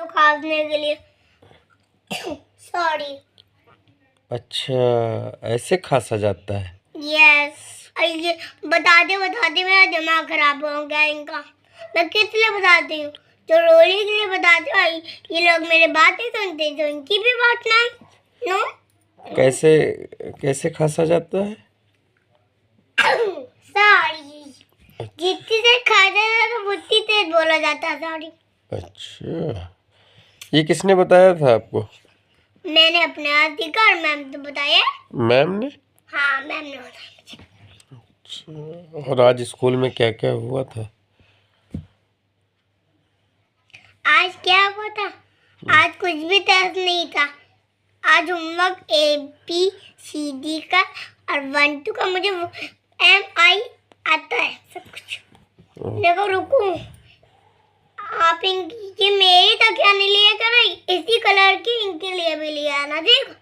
खांसने के लिए। सॉरी। अच्छा, ऐसे खांसा जाता है? यस। ये बताते बताते मेरा दिमाग खराब हो गया इनका। मैं किस लिए बताती हूँ? जो रोली के लिए बताती हूँ। ये लोग मेरे बातें सुनते तो इनकी भी बात ना। नो। कैसे खांसा जाता है? सॉरी। जितनी देर खाते थे तो उतनी तेज बोला जाता। सॉरी। अच्छा, ये किसने बताया था आपको? मैंने अपने आप सीखा और मैम तो बताया। मैम ने? हाँ, मैम ने बताया। अच्छा, और आज स्कूल में क्या क्या हुआ था? आज क्या हुआ था? आज कुछ भी टेस्ट नहीं था। आज होमवर्क ABCD का और 1 2 का मुझे MI आता है सब कुछ। देखो रुको, आप इनकी मेरी तकिया नहीं लिया करो, इसी कलर की इनके लिए भी लिया ना। देखो